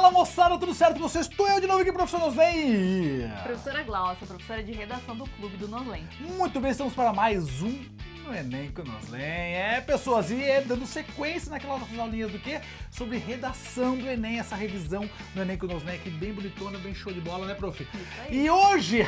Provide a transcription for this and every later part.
Fala moçada, tudo certo com vocês? Estou eu de novo aqui, professor Noslen. Professora Glaucia, professora de redação do Clube do Noslen. Muito bem, estamos para mais um no Enem com o Noslen. Pessoas, e dando sequência naquelas nossas aulinhas do quê? Sobre redação do Enem, essa revisão do Enem com o Noslen aqui, bem bonitona, bem show de bola, né, prof? Isso aí. E hoje,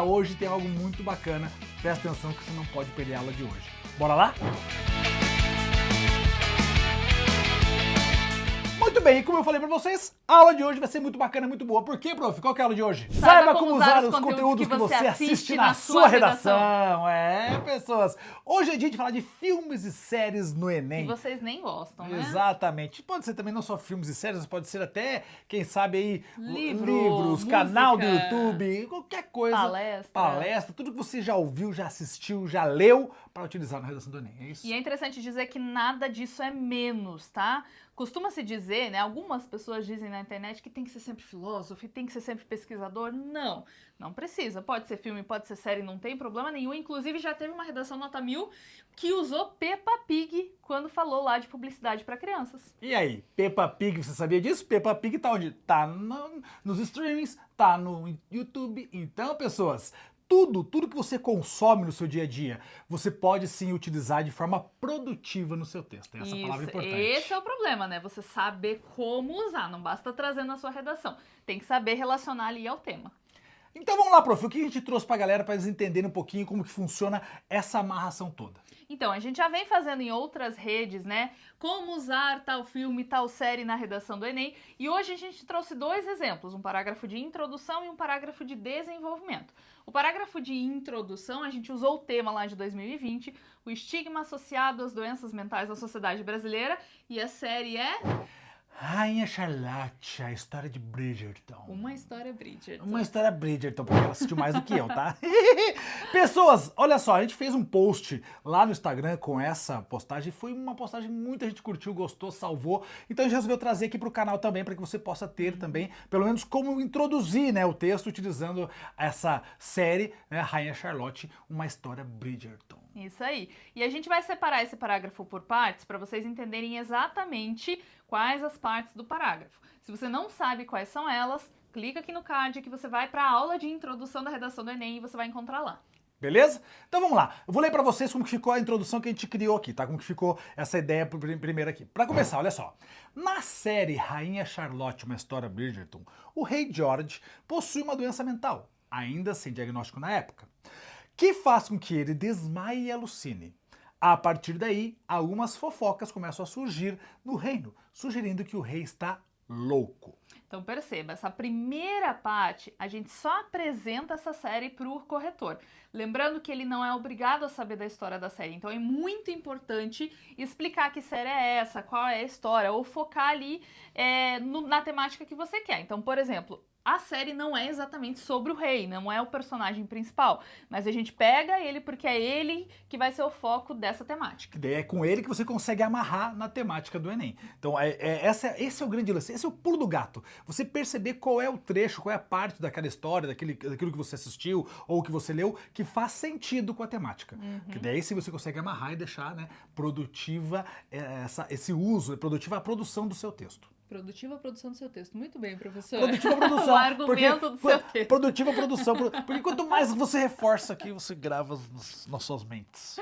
hoje tem algo muito bacana. Presta atenção que você não pode perder a aula de hoje. Bora lá? Muito bem, como eu falei pra vocês, a aula de hoje vai ser muito bacana, muito boa. Por quê, prof? Qual que é a aula de hoje? Saiba como usar os conteúdos que você assiste na sua redação. Pessoas. Hoje é dia de falar de filmes e séries no Enem. E vocês nem gostam, né? Exatamente. Pode ser também não só filmes e séries, pode ser até, quem sabe aí, livros, música, canal do YouTube, qualquer coisa. Palestra, tudo que você já ouviu, já assistiu, já leu para utilizar na redação do Enem. É isso? E é interessante dizer que nada disso é menos, tá? Costuma-se dizer, né, algumas pessoas dizem na internet que tem que ser sempre filósofo e tem que ser sempre pesquisador. Não, não precisa. Pode ser filme, pode ser série, não tem problema nenhum. Inclusive já teve uma redação nota 1000 que usou Peppa Pig quando falou lá de publicidade para crianças. E aí, Peppa Pig, você sabia disso? Peppa Pig tá onde? Tá nos streamings, tá no YouTube. Então, pessoas, tudo que você consome no seu dia a dia, você pode sim utilizar de forma produtiva no seu texto. Essa palavra é importante. Esse é o problema, né? Você saber como usar, não basta trazer na sua redação. Tem que saber relacionar ali ao tema. Então vamos lá, prof. O que a gente trouxe pra galera para eles entenderem um pouquinho como que funciona essa amarração toda? Então, a gente já vem fazendo em outras redes, né? Como usar tal filme, tal série na redação do Enem. E hoje a gente trouxe dois exemplos, um parágrafo de introdução e um parágrafo de desenvolvimento. O parágrafo de introdução, a gente usou o tema lá de 2020, o estigma associado às doenças mentais na sociedade brasileira. E a série é... Rainha Charlotte, a história de Bridgerton. Uma história Bridgerton. Uma história Bridgerton, porque ela assistiu mais do que eu, tá? Pessoas, olha só, a gente fez um post lá no Instagram com essa postagem. Foi uma postagem que muita gente curtiu, gostou, salvou. Então a gente resolveu trazer aqui pro canal também, para que você possa ter também, pelo menos, como introduzir, né, o texto utilizando essa série, né, Rainha Charlotte, uma história Bridgerton. Isso aí. E a gente vai separar esse parágrafo por partes para vocês entenderem exatamente quais as partes do parágrafo. Se você não sabe quais são elas, clica aqui no card que você vai para a aula de introdução da redação do Enem e você vai encontrar lá. Beleza? Então vamos lá. Eu vou ler para vocês como que ficou a introdução que a gente criou aqui, tá? Como que ficou essa ideia primeiro aqui. Para começar, olha só. Na série Rainha Charlotte, uma história Bridgerton, o rei George possui uma doença mental, ainda sem diagnóstico na época, que faz com que ele desmaie e alucine. A partir daí, algumas fofocas começam a surgir no reino, sugerindo que o rei está louco. Então perceba, essa primeira parte, a gente só apresenta essa série para o corretor. Lembrando que ele não é obrigado a saber da história da série, então é muito importante explicar que série é essa, qual é a história, ou focar ali na temática que você quer. Então, por exemplo, a série não é exatamente sobre o rei, não é o personagem principal, mas a gente pega ele porque é ele que vai ser o foco dessa temática. É com ele que você consegue amarrar na temática do Enem. Então esse é o grande lance, esse é o pulo do gato. Você perceber qual é o trecho, qual é a parte daquela história, daquilo que você assistiu ou que você leu, que faz sentido com a temática. Que daí sim você consegue amarrar e deixar, né, produtiva esse uso, produtiva a produção do seu texto. Produtiva a produção do seu texto. Muito bem, professor. Produtiva produção. O argumento do seu texto. Produtiva produção. Porque quanto mais você reforça aqui, você grava nas suas mentes.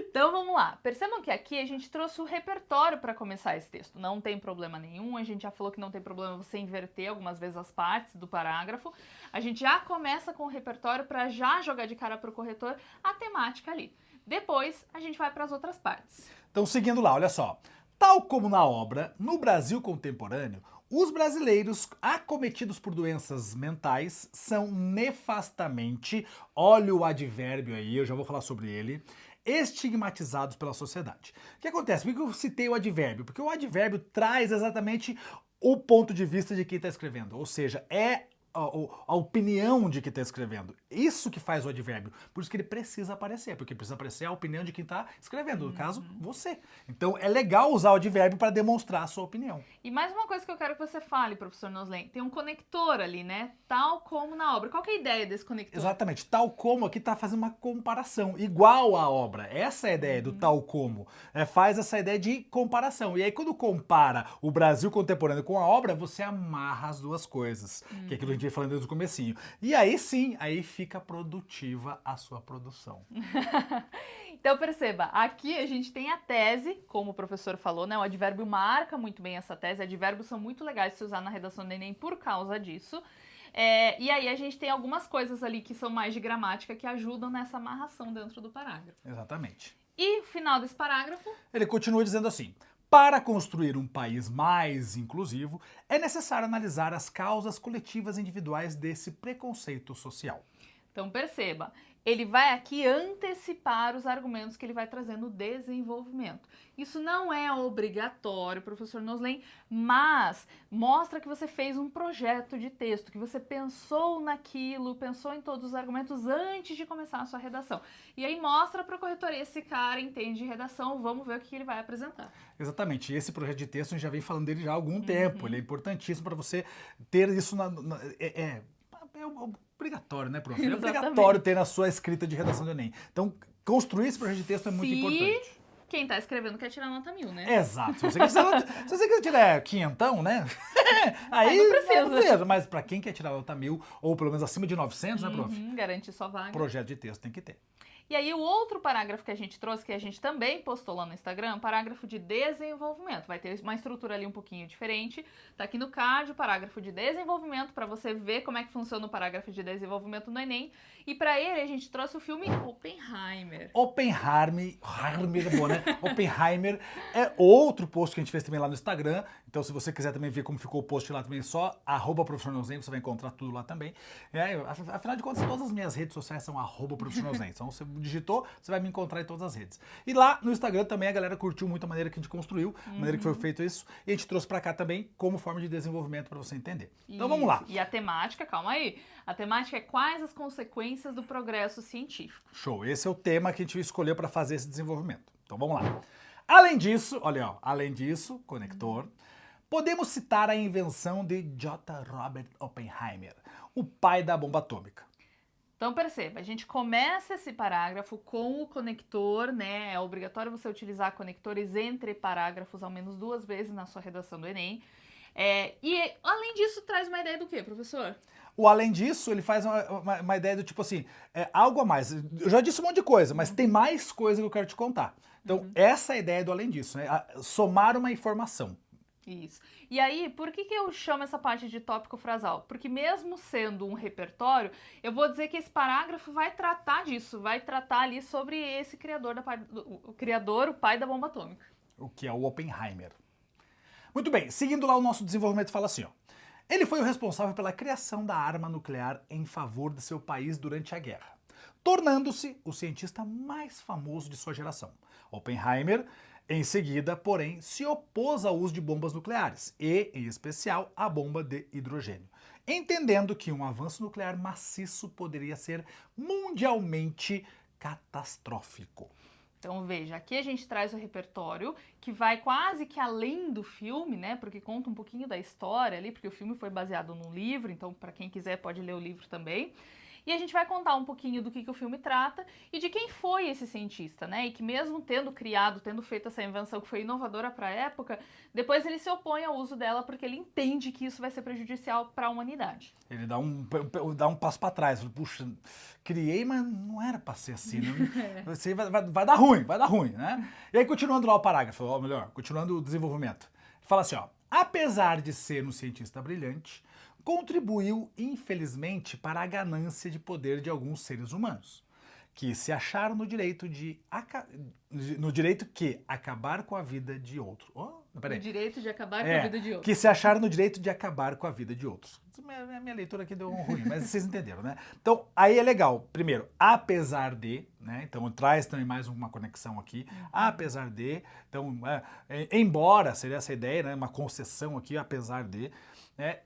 Então vamos lá. Percebam que aqui a gente trouxe o repertório para começar esse texto. Não tem problema nenhum. A gente já falou que não tem problema você inverter algumas vezes as partes do parágrafo. A gente já começa com o repertório para já jogar de cara para o corretor a temática ali. Depois a gente vai para as outras partes. Então seguindo lá, olha só. Tal como na obra, no Brasil contemporâneo, os brasileiros acometidos por doenças mentais são nefastamente, olha o advérbio aí, eu já vou falar sobre ele, estigmatizados pela sociedade. O que acontece? Por que eu citei o advérbio? Porque o advérbio traz exatamente o ponto de vista de quem está escrevendo, ou seja, é a opinião de quem está escrevendo. Isso que faz o advérbio. Por isso que ele precisa aparecer, porque precisa aparecer a opinião de quem está escrevendo, no caso, você. Então é legal usar o advérbio para demonstrar a sua opinião. E mais uma coisa que eu quero que você fale, professor Noslen, tem um conector ali, né? Tal como na obra. Qual que é a ideia desse conector? Exatamente. Tal como aqui está fazendo uma comparação, igual à obra. Essa é a ideia do tal como. Faz essa ideia de comparação. E aí quando compara o Brasil contemporâneo com a obra, você amarra as duas coisas. Que é aquilo que a gente ia falando desde o comecinho. E aí sim, aí fica produtiva a sua produção. Então perceba, aqui a gente tem a tese, como o professor falou, né? O advérbio marca muito bem essa tese. Advérbios são muito legais de se usar na redação do Enem por causa disso. E aí a gente tem algumas coisas ali que são mais de gramática que ajudam nessa amarração dentro do parágrafo. Exatamente. E final desse parágrafo? Ele continua dizendo assim: para construir um país mais inclusivo, é necessário analisar as causas coletivas e individuais desse preconceito social. Então perceba, ele vai aqui antecipar os argumentos que ele vai trazer no desenvolvimento. Isso não é obrigatório, professor Noslen, mas mostra que você fez um projeto de texto, que você pensou naquilo, pensou em todos os argumentos antes de começar a sua redação. E aí mostra para o corretor, esse cara entende de redação, vamos ver o que ele vai apresentar. Exatamente, e esse projeto de texto a gente já vem falando dele já há algum tempo, ele é importantíssimo para você ter isso é obrigatório, né, prof? É obrigatório ter na sua escrita de redação do Enem. Então, construir esse projeto de texto é muito importante. Quem tá escrevendo quer tirar nota 1000, né? Exato. Se você quiser tirar quinhentão, né? Aí não precisa. Mas para quem quer tirar nota 1000, ou pelo menos acima de 900, né, prof? Garantir sua vaga. Projeto de texto tem que ter. E aí o outro parágrafo que a gente trouxe, que a gente também postou lá no Instagram, parágrafo de desenvolvimento. Vai ter uma estrutura ali um pouquinho diferente. Tá aqui no card o parágrafo de desenvolvimento, para você ver como é que funciona o parágrafo de desenvolvimento no Enem. E para ele a gente trouxe o filme Oppenheimer. Oppenheimer é bom, né? Oppenheimer é outro post que a gente fez também lá no Instagram. Então, se você quiser também ver como ficou o post lá também, só @professor Noslen, você vai encontrar tudo lá também. Afinal de contas, todas as minhas redes sociais são @professor Noslen. Então, você digitou, você vai me encontrar em todas as redes. E lá no Instagram também a galera curtiu muito a maneira que a gente construiu, a maneira que foi feito isso. E a gente trouxe pra cá também como forma de desenvolvimento para você entender. Então, vamos lá. E a temática, calma aí. A temática é quais as consequências do progresso científico. Show. Esse é o tema que a gente escolheu para fazer esse desenvolvimento. Então, vamos lá. Além disso, olha, ó, além disso, conector, podemos citar a invenção de J. Robert Oppenheimer, o pai da bomba atômica. Então perceba, a gente começa esse parágrafo com o conector, né? É obrigatório você utilizar conectores entre parágrafos ao menos 2 vezes na sua redação do Enem. E além disso, traz uma ideia do quê, professor? O além disso, ele faz uma ideia do tipo assim, algo a mais. Eu já disse um monte de coisa, mas tem mais coisa que eu quero te contar. Então, essa é a ideia do além disso, né? Somar uma informação. Isso. E aí, por que eu chamo essa parte de tópico frasal? Porque mesmo sendo um repertório, eu vou dizer que esse parágrafo vai tratar disso, vai tratar ali sobre esse criador, o pai da bomba atômica. O que é o Oppenheimer. Muito bem, seguindo lá o nosso desenvolvimento, fala assim, ó. Ele foi o responsável pela criação da arma nuclear em favor de seu país durante a guerra, tornando-se o cientista mais famoso de sua geração. Oppenheimer, em seguida, porém, se opôs ao uso de bombas nucleares e, em especial, à bomba de hidrogênio, entendendo que um avanço nuclear maciço poderia ser mundialmente catastrófico. Então veja, aqui a gente traz o repertório que vai quase que além do filme, né? Porque conta um pouquinho da história ali, porque o filme foi baseado num livro, então para quem quiser pode ler o livro também. E a gente vai contar um pouquinho do que o filme trata e de quem foi esse cientista, né? E que mesmo tendo feito essa invenção que foi inovadora para a época, depois ele se opõe ao uso dela porque ele entende que isso vai ser prejudicial para a humanidade. Ele dá um passo para trás. Puxa, criei, mas não era para ser assim. Né? Vai dar ruim, né? E aí, continuando lá o parágrafo, ou melhor, continuando o desenvolvimento. Ele fala assim, ó. Apesar de ser um cientista brilhante, contribuiu, infelizmente, para a ganância de poder de alguns seres humanos, que se acharam no direito que acabar com a vida de outro. O direito de acabar com a vida de outro. Que se acharam no direito de acabar com a vida de outros. Minha leitura aqui deu um ruim, mas vocês entenderam, né? Então, aí é legal. Primeiro, apesar de, né? Então, traz também mais uma conexão aqui. Apesar de, então, embora, seria essa ideia, né? Uma concessão aqui, apesar de.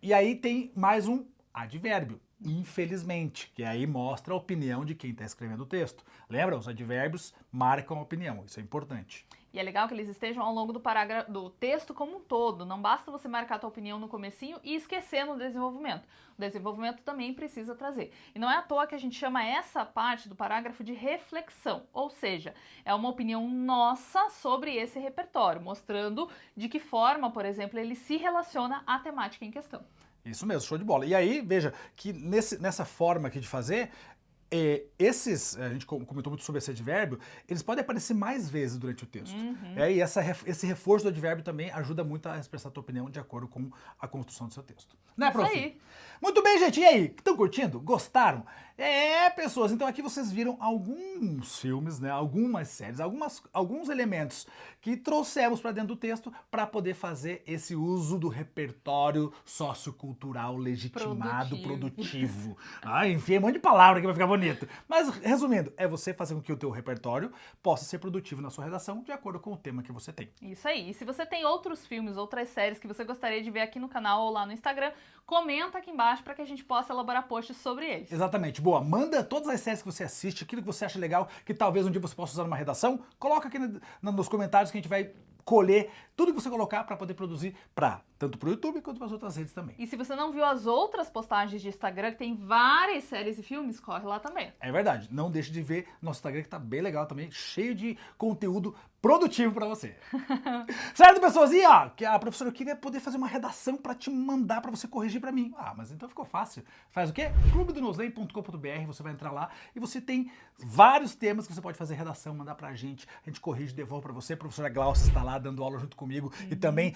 E aí tem mais um advérbio, infelizmente, que aí mostra a opinião de quem está escrevendo o texto. Lembra? Os advérbios marcam a opinião, isso é importante. E é legal que eles estejam ao longo do parágrafo, do texto como um todo. Não basta você marcar a tua opinião no comecinho e esquecer no desenvolvimento. O desenvolvimento também precisa trazer. E não é à toa que a gente chama essa parte do parágrafo de reflexão. Ou seja, é uma opinião nossa sobre esse repertório, mostrando de que forma, por exemplo, ele se relaciona à temática em questão. Isso mesmo, show de bola. E aí, veja, que nessa forma aqui de fazer, a gente comentou muito sobre esse advérbio, eles podem aparecer mais vezes durante o texto. E esse reforço do advérbio também ajuda muito a expressar a tua opinião de acordo com a construção do seu texto. Né, prof? Isso aí. Muito bem, gente. E aí? Estão curtindo? Gostaram? Pessoas, então aqui vocês viram alguns filmes, né? Algumas séries, alguns elementos que trouxemos para dentro do texto para poder fazer esse uso do repertório sociocultural legitimado, produtivo. Enfim, um monte de palavra aqui vai ficar bonito. Mas, resumindo, é você fazer com que o teu repertório possa ser produtivo na sua redação de acordo com o tema que você tem. Isso aí. E se você tem outros filmes, outras séries que você gostaria de ver aqui no canal ou lá no Instagram, comenta aqui embaixo para que a gente possa elaborar posts sobre eles. Exatamente. Boa. Manda todas as séries que você assiste, aquilo que você acha legal, que talvez um dia você possa usar numa redação. Coloca aqui nos comentários que a gente vai colher tudo que você colocar para poder produzir tanto para o YouTube quanto para as outras redes também. E se você não viu as outras postagens de Instagram, que tem várias séries e filmes, corre lá também. É verdade. Não deixe de ver nosso Instagram, que tá bem legal também, cheio de conteúdo produtivo para você. Certo, pessoas? E que a professora queria poder fazer uma redação para te mandar para você corrigir para mim. Mas então ficou fácil. Faz o quê? clubedonosney.com.br, você vai entrar lá e você tem vários temas que você pode fazer redação, mandar pra gente, a gente corrige, devolve para você. A professora Glaucia está lá dando aula junto comigo e também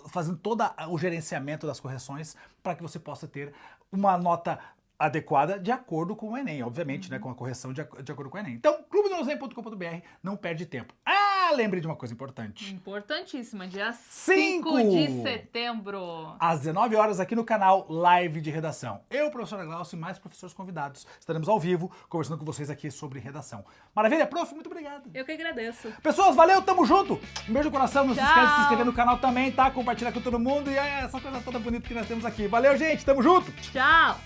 fazendo todo o gerenciamento das correções para que você possa ter uma nota adequada de acordo com o Enem, obviamente, né, com a correção de acordo com o Enem. Então, clubedonosnem.com.br, não perde tempo. Lembre de uma coisa importante. Importantíssima, dia 5 de setembro. Às 19 horas aqui no canal Live de Redação. Eu, professora Glaucia e mais professores convidados estaremos ao vivo conversando com vocês aqui sobre redação. Maravilha? Prof, muito obrigado. Eu que agradeço. Pessoas, valeu, tamo junto. Um beijo no coração, não se esqueça de se inscrever no canal também, tá? Compartilhar com todo mundo e essa coisa toda bonita que nós temos aqui. Valeu, gente, tamo junto. Tchau.